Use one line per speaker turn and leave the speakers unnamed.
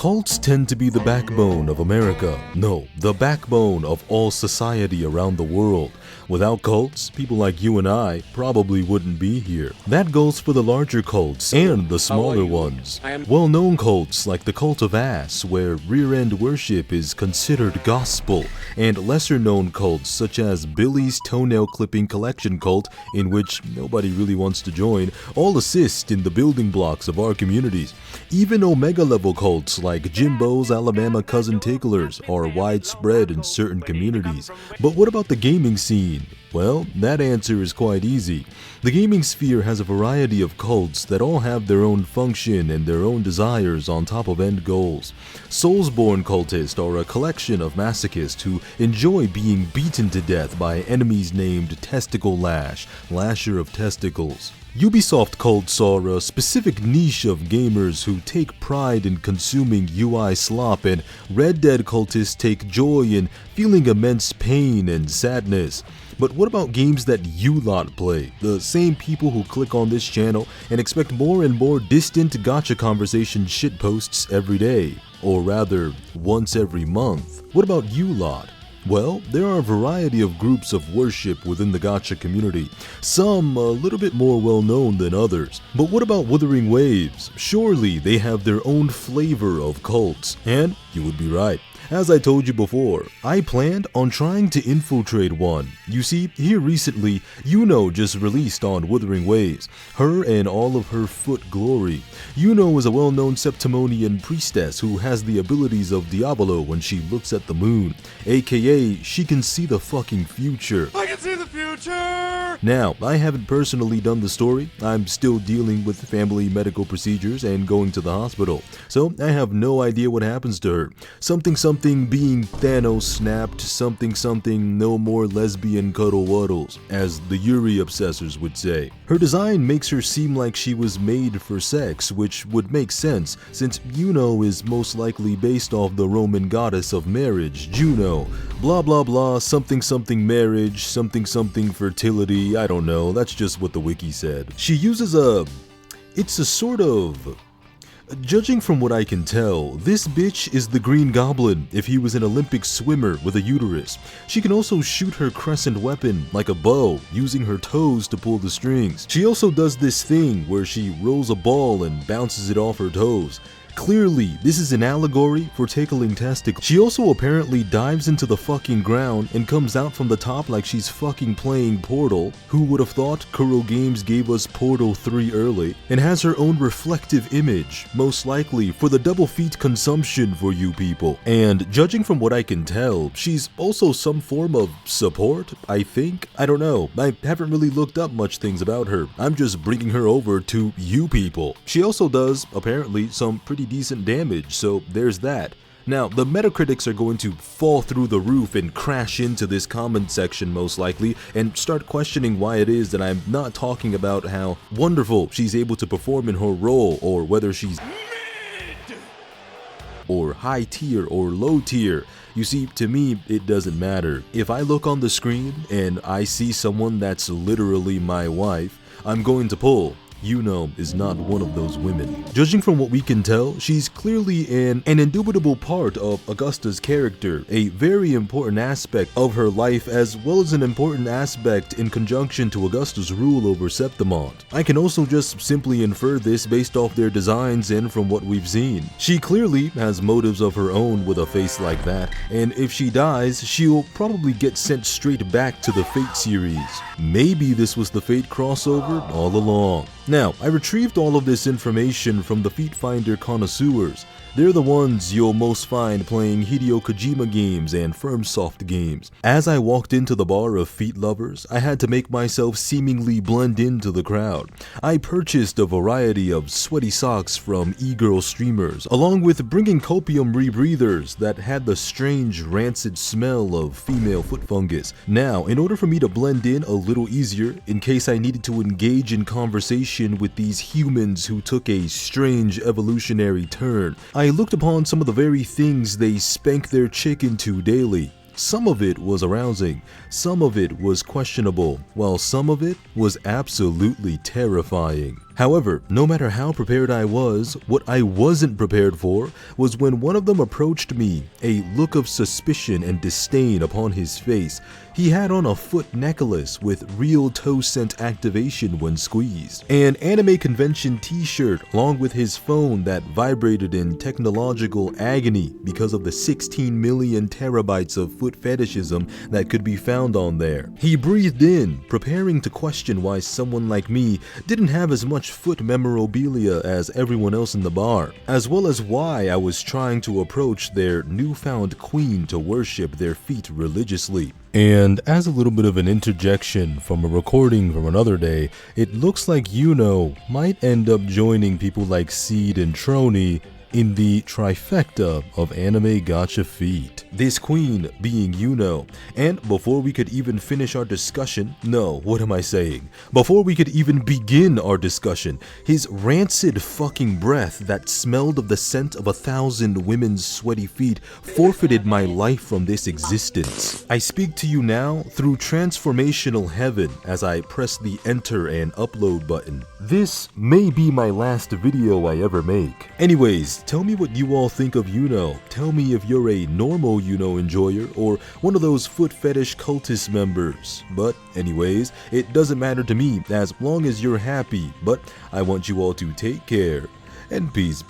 Cults tend to be the backbone of America. No, the backbone of all society around the world. Without cults, people like you and I probably wouldn't be here. That goes for the larger cults and the smaller ones. Well-known cults like the Cult of Ass, where rear-end worship is considered gospel, and lesser-known cults such as Billy's Toenail Clipping Collection Cult, in which nobody really wants to join, all assist in the building blocks of our communities. Even Omega-level cults like Jimbo's Alabama Cousin Ticklers are widespread in certain communities. But what about the gaming scene? Well, that answer is quite easy. The gaming sphere has a variety of cults that all have their own function and their own desires on top of end goals. Soulsborne cultists are a collection of masochists who enjoy being beaten to death by enemies named Testicle Lash, Lasher of Testicles. Ubisoft cults are a specific niche of gamers who take pride in consuming UI slop, and Red Dead cultists take joy in feeling immense pain and sadness. But what about games that you lot play? The same people who click on this channel and expect more and more distant gacha conversation shitposts every day. Or rather, once every month. What about you lot? Well, there are a variety of groups of worship within the gacha community, some a little bit more well known than others. But what about Wuthering Waves? Surely they have their own flavor of cults. And you would be right. As I told you before, I planned on trying to infiltrate one. You see, here recently, Iuno just released on Wuthering Waves, her and all of her foot glory. Iuno is a well-known Septimonian priestess who has the abilities of Diablo when she looks at the moon, aka she can see the fucking future.
I can see the future!
Now, I haven't personally done the story. I'm still dealing with family medical procedures and going to the hospital, so I have no idea what happens to her. Something being Thanos snapped, something no more lesbian cuddle waddles, as the Yuri obsessors would say. Her design makes her seem like she was made for sex, which would make sense since Iuno is most likely based off the Roman goddess of marriage, Juno. Blah blah blah, something marriage, something fertility, I don't know, that's just what the wiki said. She uses it's a sort of... Judging from what I can tell, this bitch is the Green Goblin if he was an Olympic swimmer with a uterus. She can also shoot her crescent weapon like a bow, using her toes to pull the strings. She also does this thing where she rolls a ball and bounces it off her toes. Clearly, this is an allegory for tickling testicles. She also apparently dives into the fucking ground and comes out from the top like she's fucking playing Portal. Who would have thought Kuro Games gave us Portal 3 early? And has her own reflective image, most likely for the double feet consumption for you people. And judging from what I can tell, she's also some form of support, I think? I don't know. I haven't really looked up much things about her. I'm just bringing her over to you people. She also does, apparently, some pretty decent damage, so there's that. Now, the Metacritics are going to fall through the roof and crash into this comment section most likely and start questioning why it is that I'm not talking about how wonderful she's able to perform in her role, or whether she's mid or high tier or low tier. You see, to me, it doesn't matter. If I look on the screen and I see someone that's literally my wife, I'm going to pull. Iuno is not one of those women. Judging from what we can tell, she's clearly an indubitable part of Augusta's character, a very important aspect of her life as well as an important aspect in conjunction to Augusta's rule over Septimont. I can also just simply infer this based off their designs and from what we've seen. She clearly has motives of her own with a face like that, and if she dies, she'll probably get sent straight back to the Fate series. Maybe this was the Fate crossover all along. Now, I retrieved all of this information from the Feet Finder connoisseurs. They're the ones you'll most find playing Hideo Kojima games and FirmSoft games. As I walked into the bar of feet lovers, I had to make myself seemingly blend into the crowd. I purchased a variety of sweaty socks from e-girl streamers, along with bringing copium rebreathers that had the strange rancid smell of female foot fungus. Now, in order for me to blend in a little easier, in case I needed to engage in conversation with these humans who took a strange evolutionary turn, I looked upon some of the very things they spank their chick into daily. Some of it was arousing, some of it was questionable, while some of it was absolutely terrifying. However, no matter how prepared I was, what I wasn't prepared for was when one of them approached me, a look of suspicion and disdain upon his face. He had on a foot necklace with real toe scent activation when squeezed, an anime convention t-shirt along with his phone that vibrated in technological agony because of the 16 million terabytes of foot fetishism that could be found on there. He breathed in, preparing to question why someone like me didn't have as much foot memorabilia as everyone else in the bar, as well as why I was trying to approach their newfound queen to worship their feet religiously. And as a little bit of an interjection from a recording from another day, it looks like Iuno might end up joining people like Seed and Trony in the trifecta of anime gacha feet. This queen being Iuno. And before we could even finish our discussion, no, what am I saying? Before we could even begin our discussion, his rancid fucking breath that smelled of the scent of 1,000 women's sweaty feet forfeited my life from this existence. I speak to you now through transformational heaven as I press the enter and upload button. This may be my last video I ever make. Anyways, tell me what you all think of Iuno. Tell me if you're a normal Iuno enjoyer or one of those foot fetish cultist members. But anyways, it doesn't matter to me as long as you're happy. But I want you all to take care and peace.